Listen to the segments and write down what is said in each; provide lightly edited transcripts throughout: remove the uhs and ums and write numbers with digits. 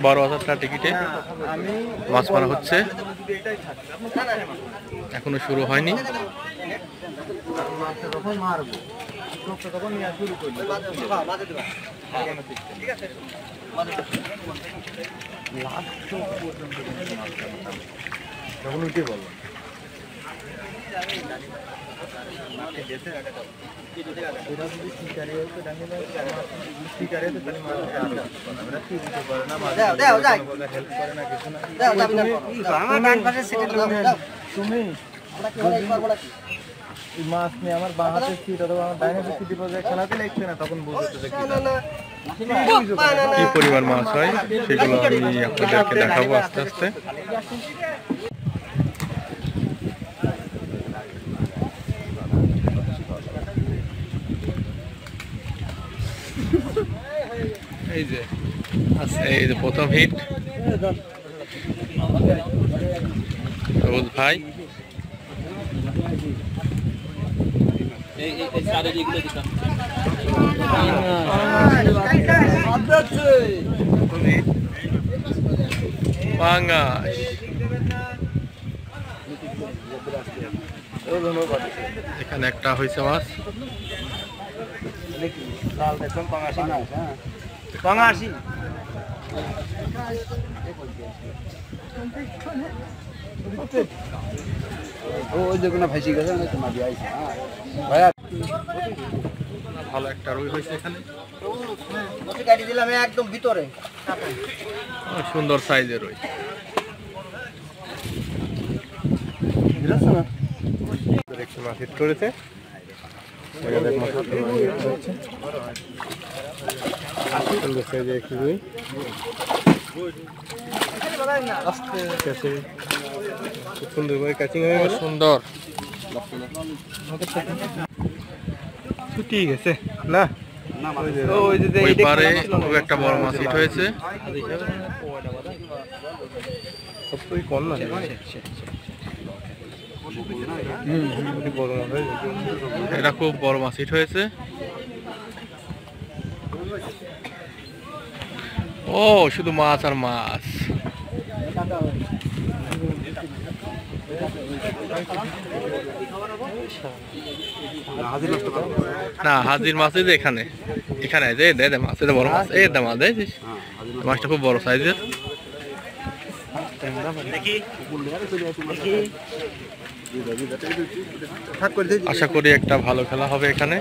12,000 টিকিটে মাছ মারা হচ্ছে, এখনো শুরু হয়নি। মাছ নিয়ে আমার বাঁ হাতে সিট অথবা আমার ডাইন হাতে সিটি পর্যায়ে খেলাতে লাগছে না, তখন বুঝতে কি পরিমাণ মাছ হয় সেগুলো আমি আপনাদেরকে দেখাবো আস্তে আস্তে। এই যে প্রথম হিট সবুজ ভাই, পাঙ্গাস, এখানে একটা হয়েছে মাছ। পাঙ্গাসি ওই যে কোনো ভাসি গেছে না তোমার দিয়েছে ভাইয়া, ভালো একটা রুই হয়েছে এখানে, কাটি দিলাম একদম ভিতরে, সুন্দর সাইজের রুই। মাছ হিট করেছে, সুন্দর সাইজের একটি রুই। সুন্দর করে কাচিং হয়ে গেল, সুন্দর ঠিক আছে না। ওই পারে খুব একটা বড় মাছ হিট হয়েছে, এটা খুব বড় মাছ হিট হয়েছে। ও শুধু মাছ আর মাছ, না হাজির মাছ এই যে এখানে এখানে যে দে মাছ, এটা বড় মাছ, এই মাছ দেখছিস, মাছটা খুব বড় সাইজের। আশা করি একটা ভালো খেলা হবে এখানে।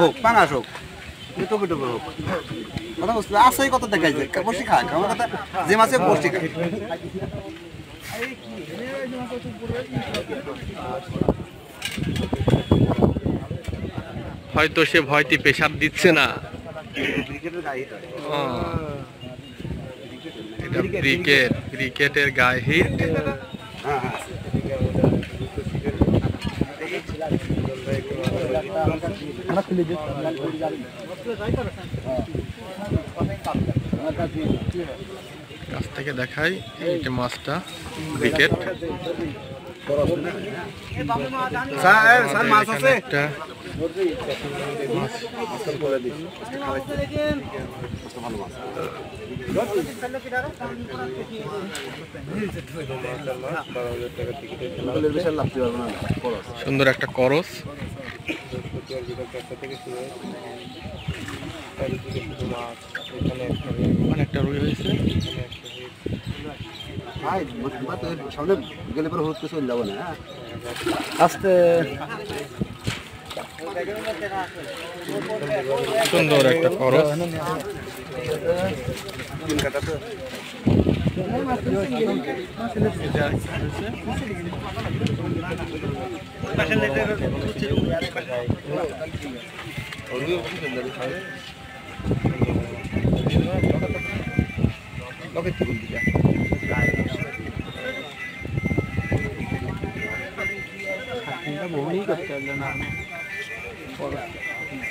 হোক পাঙাশ হোক হোক, কথা বুঝতে আসলেই কত দেখাই যায় বসে খাক, আমার কথা যে মাছে বসে খায়। হয়তো সে ভয়টি প্রেসার দিচ্ছে না, এটা ক্রিকেটের গায়ে হিট। কাছ থেকে দেখাই এই মাছটা, ক্রিকেট মাছ আছে একটা সুন্দর একটা করস, অনেকটা রুই হয়েছে। সামনে গেলে পরে হুট চলে যাবো না, আস্তে সুন্দর একটা করস,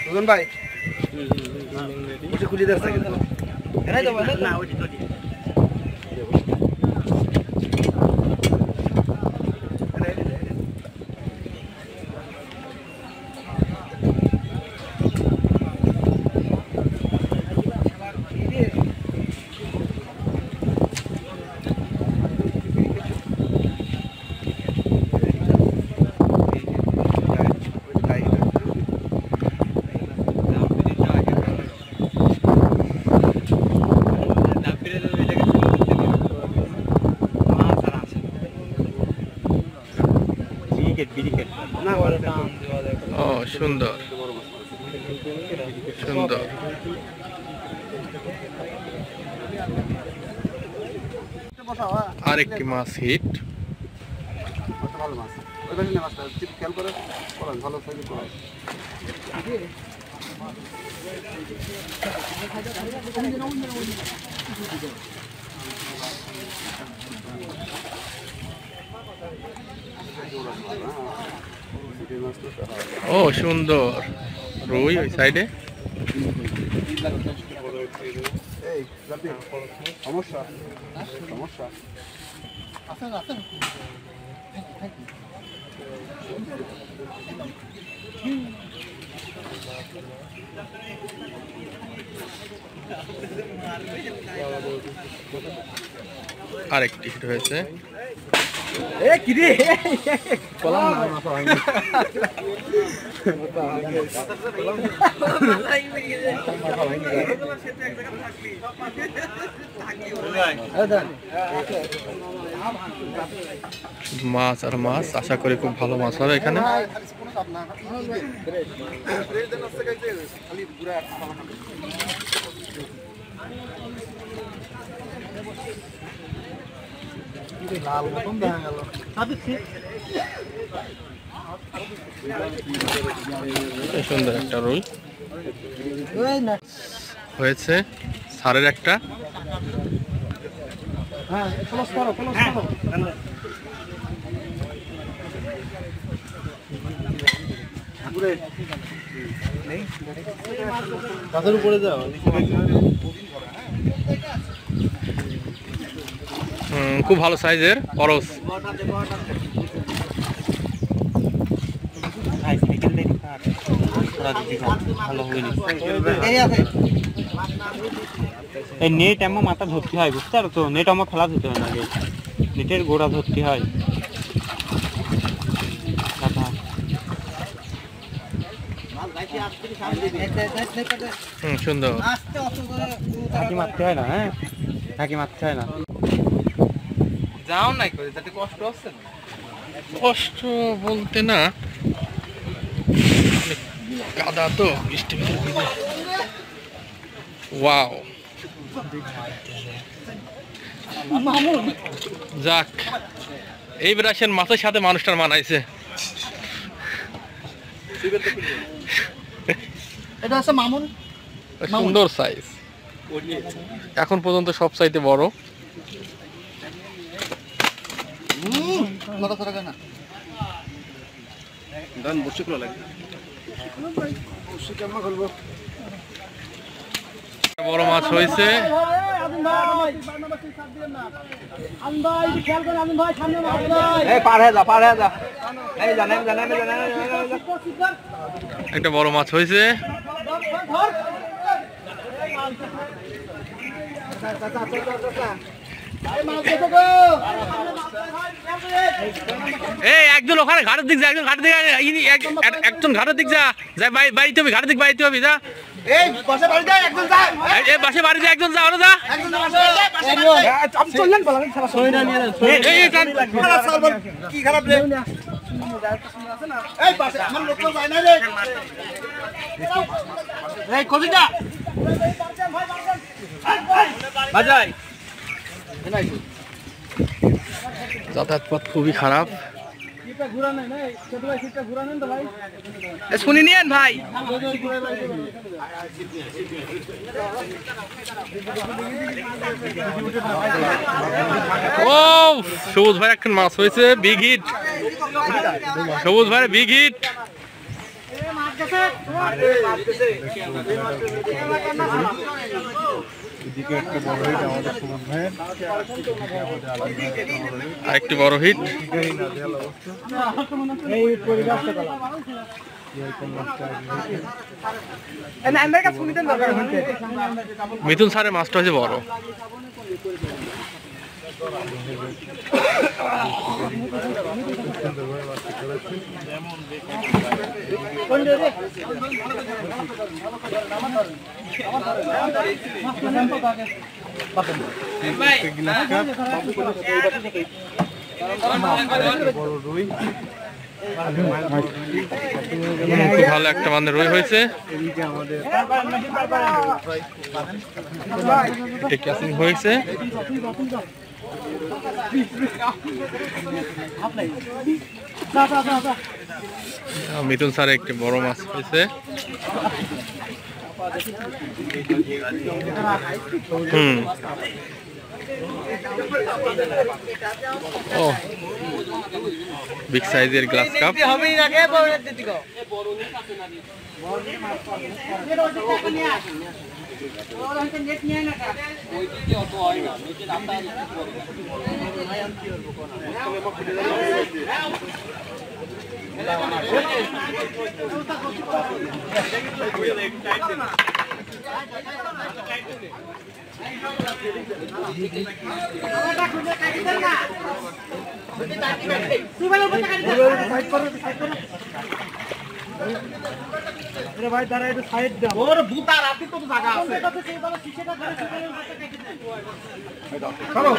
সুজন ভাই খুলে দেখ কিন্তু না ওই সুন্দর সুন্দর। আরেকটি মাছ হিট। ভালো মাছ ওই পাশে মাছটা খেয়াল করে ভালো সাইজের করান। ও সুন্দর রুই ওই সাইডে। সমস্যা সমস্যা আরেকটি হিট হয়েছে। মাছ আর মাছ, আশা করি খুব ভালো মাছ হবে এখানে। সুন্দর একটা রুই হয়েছে। সারের একটা খুব ভালো সাইজের করস। এই নেট আমার মাথা ধরতে হয়, বুঝতে পারো তো? নেট আমার ফেলা ধরতে হয় না, নেটের গোড়া ধরতে হয়। সুন্দর। ঝাঁকি মারতে হয় না, হ্যাঁ ঝাঁকি মারতে হয় না। যাও নাই করে যাতে কষ্ট হচ্ছে না। কষ্ট বলতে না, কাদা তো বৃষ্টি ভিজে। ওয়াও, যাক এইবার আসেন মাছের সাথে মানুষটার মানাইছে। এটা হচ্ছে মামুন, সুন্দর সাইজ, এখন পর্যন্ত সব চাইতে বড়। বড় মাছ হয়েছে। একটা বড় মাছ হয়েছে। এই একজন ওখানে ঘাটের দিক যা, একজন ঘাটের দিকে, একজন ঘাটের দিক যা, বাড়িতে হবে, ঘাটের দিক বাড়িতে হবে, যা। এই বাসে বাড়িতে একজন যা, ওরা যা। কি খারাপ রে? এই পাশে আমার লোক তো যায় না রে। এই কবিতা বাজাই যাতায়াত পথ খুবই খারাপ। শুনি নিয়েন ভাই। ও সবুজ ভাই একটা মাছ হয়েছে, বিগ হিট। সবুজ ভাই বিগ হিট। আরেকটি বড় হিট। মিথুন স্যারের মাছটা হয়েছে বড়। খুব ভালো একটা মানে রুই হয়েছে। এটা ক্যাচিং হয়েছে। মিথুন স্যার একটি বড় মাছ হয়েছে। ও বিগ সাইজের গ্লাস কাপ। ভাই দাঁড়া একটু সাইড দাও। ওর ভূতা রাতে কত জায়গা আছে। চলো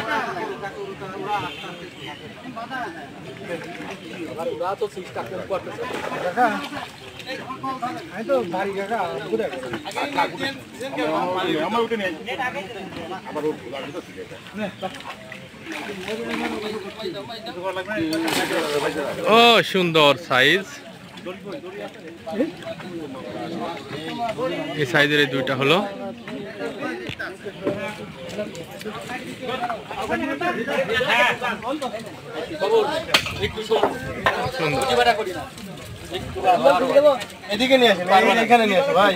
ওরা তো সিস্টেম করতেছে কাকা। আমি তো বাড়ি কাকা ঘুরে আমার উঠে নেই আবার ও সুন্দর সাইজ। এই সাইজের দুইটা হলো। এদিকে নিয়ে আসেন, এখানে নিয়ে আসেন ভাই।